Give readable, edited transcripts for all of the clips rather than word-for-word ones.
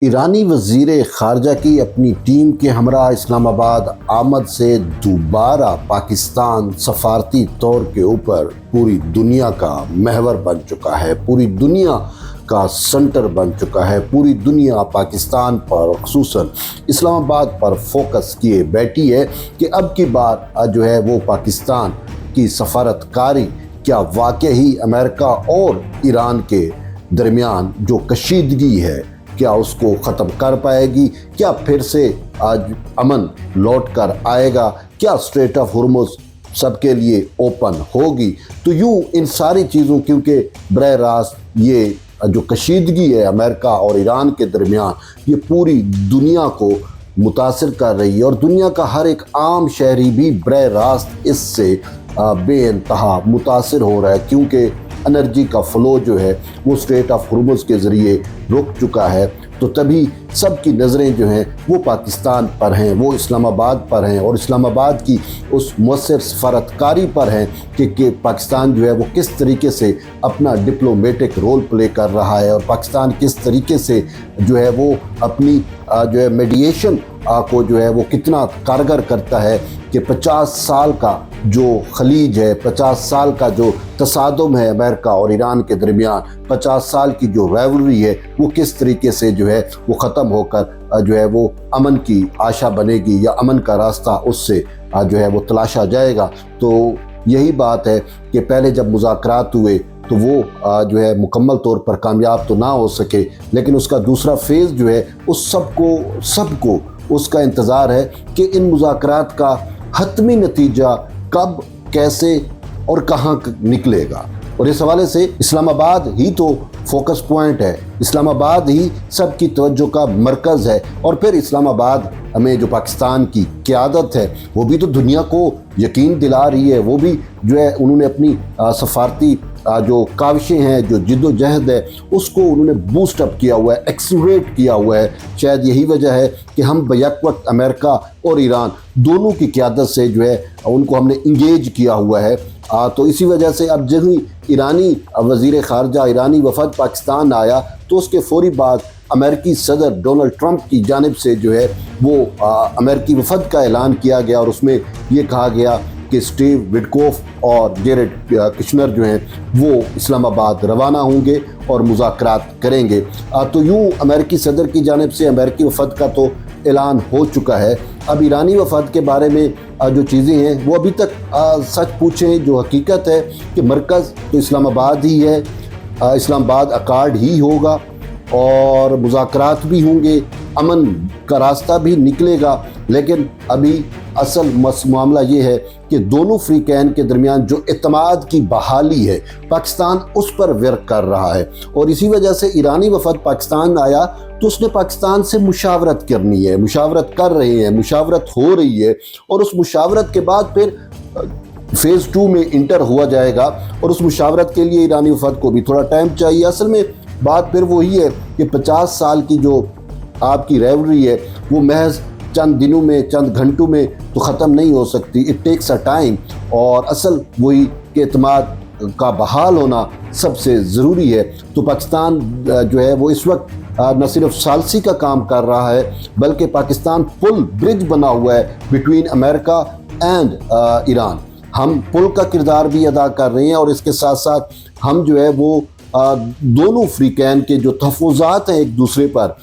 ईरानी वज़ीर ख़ारजा की अपनी टीम के हमरा इस्लाम आबाद आमद से दोबारा पाकिस्तान सफारती तौर के ऊपर पूरी दुनिया का महवर बन चुका है, पूरी दुनिया का सेंटर बन चुका है। पूरी दुनिया पाकिस्तान पर ख़ुसूसन इस्लामाबाद पर फोकस किए बैठी है कि अब की बार जो है वो पाकिस्तान की सफारतकारी क्या वाकई ही अमेरिका और ईरान के दरमियान जो कशीदगी है क्या उसको ख़त्म कर पाएगी, क्या फिर से आज अमन लौट कर आएगा, क्या स्ट्रेट ऑफ हुर्मुज़ सबके लिए ओपन होगी। तो यूँ इन सारी चीज़ों क्योंकि बरह रास्त ये जो कशीदगी है अमेरिका और ईरान के दरमियान ये पूरी दुनिया को मुतासिर कर रही है और दुनिया का हर एक आम शहरी भी बरह रास्त इससे बेइंतहा मुतासिर हो रहा है, क्योंकि एनर्जी का फ़्लो जो है वो स्ट्रेट ऑफ हुर्मुज़ के ज़रिए रुक चुका है। तो तभी सब की नज़रें जो हैं वो पाकिस्तान पर हैं, वो इस्लामाबाद पर हैं और इस्लामाबाद की उस मुअस्सर सफारतकारी पर हैं कि पाकिस्तान जो है वो किस तरीके से अपना डिप्लोमेटिक रोल प्ले कर रहा है और पाकिस्तान किस तरीके से जो है वो अपनी जो है मीडिएशन को जो है वो कितना कारगर करता है कि 50 साल का जो खलीज है, 50 साल का जो तसादुम है अमेरिका और ईरान के दरमियान, 50 साल की जो राइवलरी है वो किस तरीके से जो है वो ख़त्म होकर जो है वो अमन की आशा बनेगी या अमन का रास्ता उससे जो है वो तलाशा जाएगा। तो यही बात है कि पहले जब मुज़ाकरात हुए तो वो जो है मुकम्मल तौर पर कामयाब तो ना हो सके, लेकिन उसका दूसरा फेज़ जो है उस सबको उसका इंतज़ार है कि इन मुज़ाकरात का हतमी नतीजा कब, कैसे और कहाँ निकलेगा। और इस हवाले से इस्लामाबाद ही तो फोकस पॉइंट है, इस्लामाबाद ही सबकी तवज्जो का मरकज़ है और फिर इस्लामाबाद में जो पाकिस्तान की क़यादत है वो भी तो दुनिया को यकीन दिला रही है, वो भी जो है उन्होंने अपनी सफारती जो काविशें हैं, जो जिद्दोजहद है उसको उन्होंने बूस्ट अप किया हुआ है, एक्सेलरेट किया हुआ है। शायद यही वजह है कि हम बैक वक्त अमेरिका और ईरान दोनों की क़यादत से जो है उनको हमने इंगेज किया हुआ है। तो इसी वजह से अब जब ही ईरानी वज़ीर ख़ारजा, ईरानी वफ़द पाकिस्तान आया तो उसके फ़ौरी बाद अमेरिकी सदर डोनाल्ड ट्रंप की जानिब से जो है वो अमेरिकी वफ़द का ऐलान किया गया और उसमें ये कहा गया कि स्टीव विटकोफ और जेरेड कुशनर जो हैं वो इस्लामाबाद रवाना होंगे और मुज़ाकरात करेंगे। तो यूँ अमेरिकी सदर की जानिब से अमेरिकी वफ़द का तो ऐलान हो चुका है। अब ईरानी वफ़द के बारे में जो चीज़ें हैं वो अभी तक सच पूछें जो हकीकत है कि मरकज़ तो इस्लामाबाद ही है, इस्लामाबाद अकार्ड ही होगा और मुज़ाकरात भी होंगे, अमन का रास्ता भी निकलेगा। लेकिन अभी असल मामला ये है कि दोनों फ़रीक़ैन के दरमियान जो एतमाद की बहाली है पाकिस्तान उस पर वर्क कर रहा है और इसी वजह से ईरानी वफ़द पाकिस्तान आया तो उसने पाकिस्तान से मुशावरत करनी है, मुशावरत कर रहे हैं, मुशावरत हो रही है और उस मुशावरत के बाद फिर फ़ेज़ 2 में इंटर हुआ जाएगा और उस मुशावरत के लिए ईरानी वफ़द को भी थोड़ा टाइम चाहिए। असल में बात फिर वही है कि 50 साल की जो आपकी राइवलरी है वो महज चंद दिनों में, चंद घंटों में तो ख़त्म नहीं हो सकती, इट टेक्स अ टाइम। और असल वही कि एतमाद का बहाल होना सबसे ज़रूरी है। तो पाकिस्तान जो है वो इस वक्त न सिर्फ सालसी का काम कर रहा है बल्कि पाकिस्तान पुल ब्रिज बना हुआ है बिटवीन अमेरिका एंड ईरान। हम पुल का किरदार भी अदा कर रहे हैं और इसके साथ साथ हम जो है वो दोनों फ़रीक़ैन के जो तहफ़्फ़ुज़ात हैं एक दूसरे पर,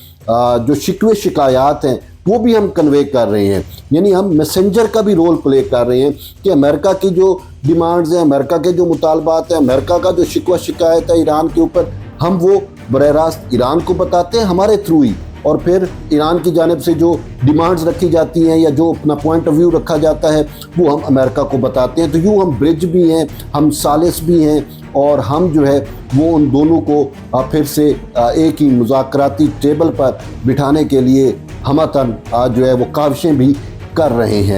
जो शिकवे शिकायत हैं वो भी हम कन्वे कर रहे हैं। यानी हम मैसेंजर का भी रोल प्ले कर रहे हैं कि अमेरिका की जो डिमांड्स हैं, अमेरिका के जो मुतालबात हैं, अमेरिका का जो शिकवा शिकायत है ईरान के ऊपर, हम वो बरह रास्त ईरान को बताते हैं हमारे थ्रू ही और फिर ईरान की जानिब से जो डिमांड्स रखी जाती हैं या जो अपना पॉइंट ऑफ व्यू रखा जाता है वो हम अमेरिका को बताते हैं। तो यूँ हम ब्रिज भी हैं, हम सालिस भी हैं और हम जो है वो उन दोनों को फिर से एक ही मुज़ाकराती टेबल पर बिठाने के लिए हमतन जो है वो काविशें भी कर रहे हैं।